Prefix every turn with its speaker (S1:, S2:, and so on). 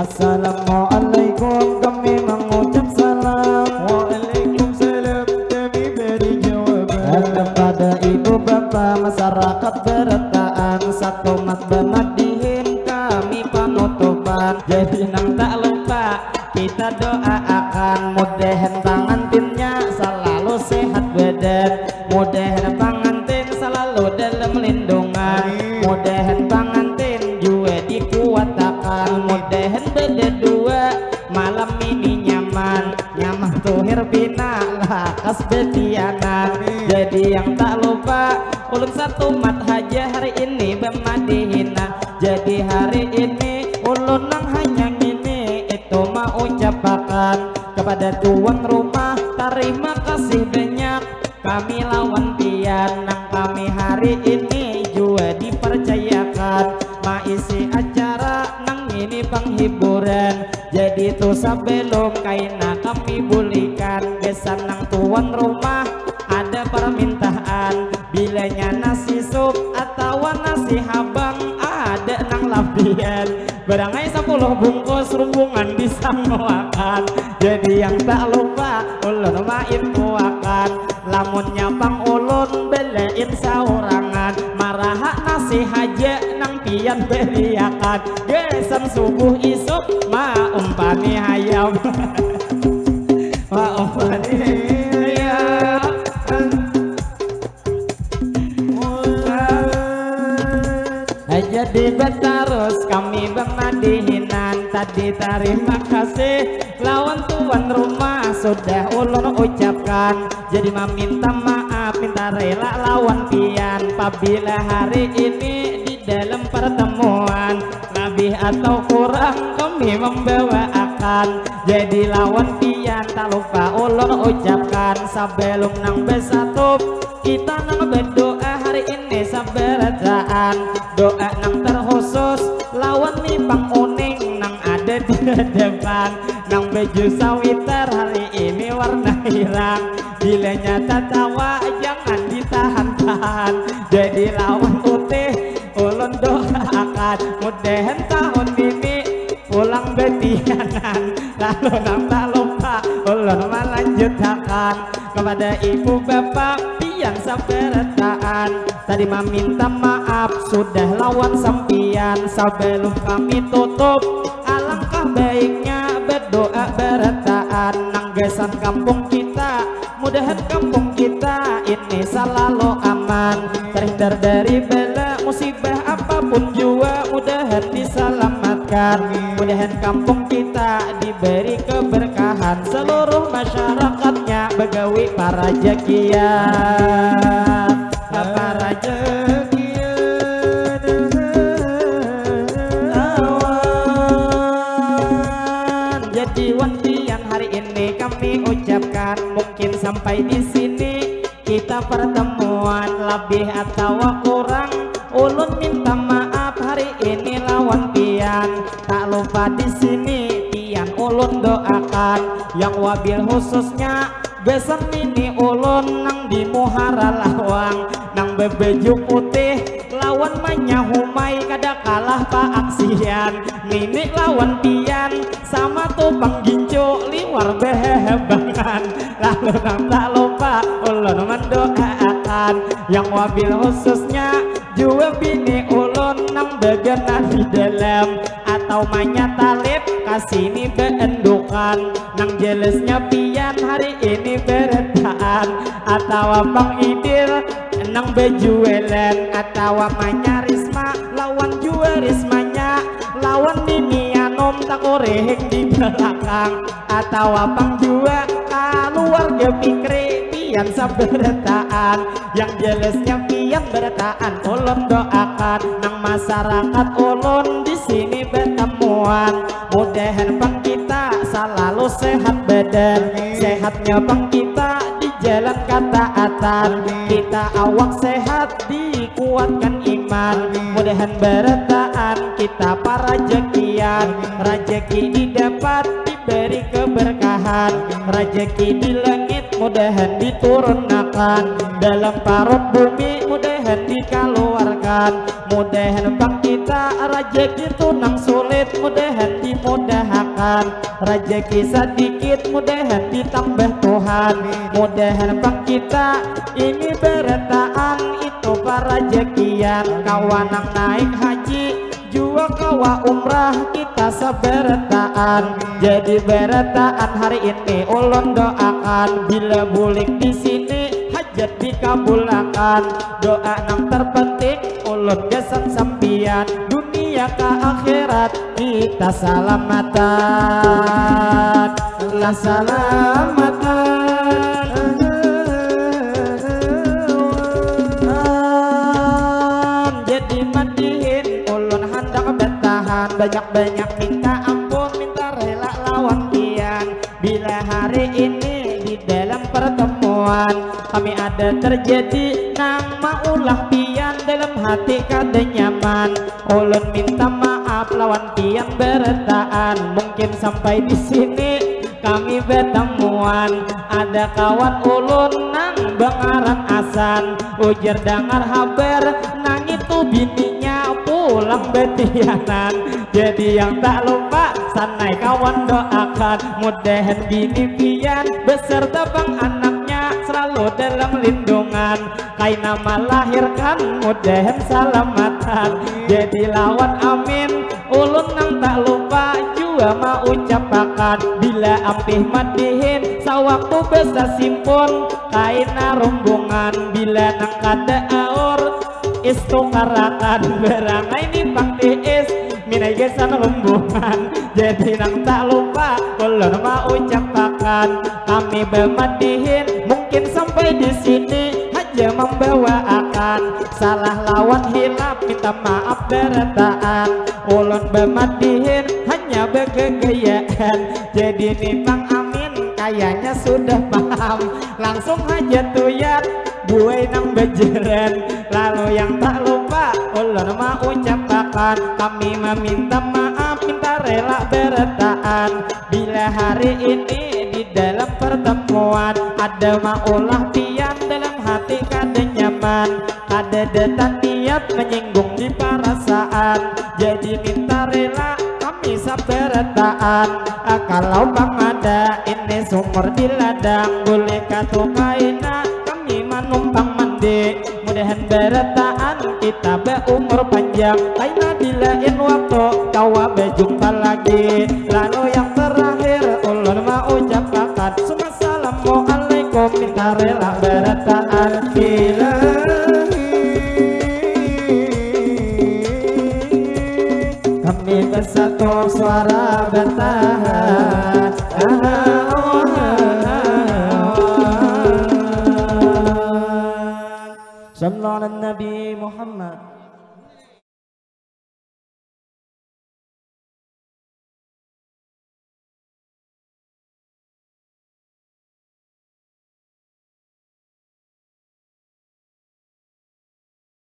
S1: Assalamualaikum, kami mengucap salam. Waalaikumsalam, kami beri jawaban. Kepada ibu bapak masyarakat bertaan, satu mat bemadihin kami penutupan. Jadi nang tak lupa kita doakan, mudahan pengantinnya selalu sehat badan, mudahan pengantin selalu dalam lindungan, mudahan pengantin juga dikuatakan, mudahan berdua malam ini nyaman, nyaman tuhir bina lakas betianan. Jadi yang tak lupa ulun satu mat haja hari ini bemadihina. Jadi hari ini ulun nang hanya ini itu mau ucapakan kepada tuan rumah, terima kasih banyak kami lawan pian nang kami hari ini juga dipercayakan maisi acara nang ini penghiburan. Jadi tuh sebelum kaina kami bulikan besan nang tuan rumah ada permintaan, bilanya nasi sup atau nasi habang ada nang lapian, barangai 10 bungkus rumbungan bisa makan. Jadi yang tak lupa ulun main kuakan, lamunnya pang ulun belain saurangan, marah nasi haja nang pian beriakan, gesan subuh isuk ma umpani hayam ma umpani hayam. Jadi betarus kami bermadihinan tadi, terima kasih lawan tuan rumah sudah ulun ucapkan. Jadi meminta maaf, minta rela lawan pian apabila hari ini di dalam pertemuan lebih atau kurang kami membawa akan. Jadi lawan pian tak lupa ulun ucapkan sebelum nang besatup kita nang berdoa hari ini sabarataan, doa nang terkhusus lawan nih pang uning nang ada di depan, nang baju sawitar hari ini warna hirang, bilanya tertawa jangan ditahan-tahan. Jadi lawan putih ulun doakan mudahan tahun ini pulang betianan. Lalu nang tak lupa ulun melanjutkan kepada ibu bapak pian sabarataan, tadi meminta maaf sudah lawan sampian. Sebelum kami tutup alangkah baiknya berdoa berataan nang gesan kampung kita, mudahan kampung kita ini selalu aman, terhindar dari bala musibah apapun juga mudahan diselamatkan, mudahan kampung kita diberi keberkahan, seluruh masyarakatnya begawi para jakian para jakian awan. Jadi wantian hari ini kami ucapkan mungkin sampai di sini kita pertemuan, lebih atau kurang ulun minta maaf hari ini lawan pian. Tak lupa di sini pian ulun doakan yang wabil khususnya besan ini ulun nang di Muhara Lawang, nang bebeju putih lawan manya humai kada kalah pak aksian, mini lawan pian sama tupang ginco liwar behebangan. Lalu nang tak lupa ulun mendoakan yang wabil khususnya juga bini ulun nang begana di dalam atau manya talib kasini beendukan, nang jelasnya pian hari ini beretaan atau bang idil nang bejuelan atau manya risma lawan jua rismanya lawan nini anom tak rehek di belakang atau apang jua keluarga pikri pian saberataan yang jelasnya pian berataan ulun doakan nang masyarakat ulun di sini bertemuan mudahan bang kita selalu sehat badan sehatnya bang kita di jalan ketaatan kita awak sehat dikuatkan iman mudahan berataan kita para rezekian rezeki didapat diberi keberkahan rezeki di langit mudahan diturunkan dalam parut bumi mudahan dikeluarkan mudahan bang kita rezeki tunang sulit mudahan dimudahkan rezeki sedikit mudahan ditambah Tuhan mudahan bang kita ini berataan itu para rezekian kawanang naik haji jua kawa umrah kita seberataan jadi berataan hari ini ulun doakan bila bulik di sini hajat dikabulkan doa nang terpenting ulun gesan sampian dunia ke akhirat kita salamatan la salamatan jadi madihin ulun hendak bertahan banyak-banyak minta ampun minta rela lawan pian bila hari ini di dalam pertemuan kami ada terjadi nang maulah pian dalam hati kada nyaman ulun minta maaf lawan pian berataan mungkin sampai di sini kami bertemuan ada kawan ulun nang bengaran asan ujar dengar haber nang itu bininya pulang betianan jadi yang tak lupa sanai kawan doakan mudahan bini pian beserta bang anaknya selalu dalam lindungan kaina melahirkan mudahan salamatan jadi lawan amin ulun nang tak lupa juga mau ucapakan bila ampih madihin sawaktu besa simpun kaina rombongan bila nang kada aur istukarakan berangai ni pang tiis minai gesan rombongan jadi nang tak lupa ulun mau ucapakan kami bermadihin mungkin sampai di sini hanya membawa akan salah lawan hilap minta maaf berataan ulun bermadihin hanya bergegayaan jadi nimang amin kayaknya sudah paham langsung aja tuyat buai nang bejeran lalu yang tak lupa ulun mau ucapakan kami meminta maaf minta rela berataan bila hari ini di dalam pertemuan ada maulah pian dalam hati kada nyaman kada detak niat menyinggung di perasaan jadi minta rela kami saberataan kalau bang ada ini sumur di ladang boleh katukaina kami manumpang mandi mudahan berataan kita berumur panjang kaina dilain waktu kawa berjumpa lagi lalu yang terakhir ulun mau ucapakan assalamualaikum minta rela berataan bila kami bersatu suara bertahan Sallallahu Nabi Muhammad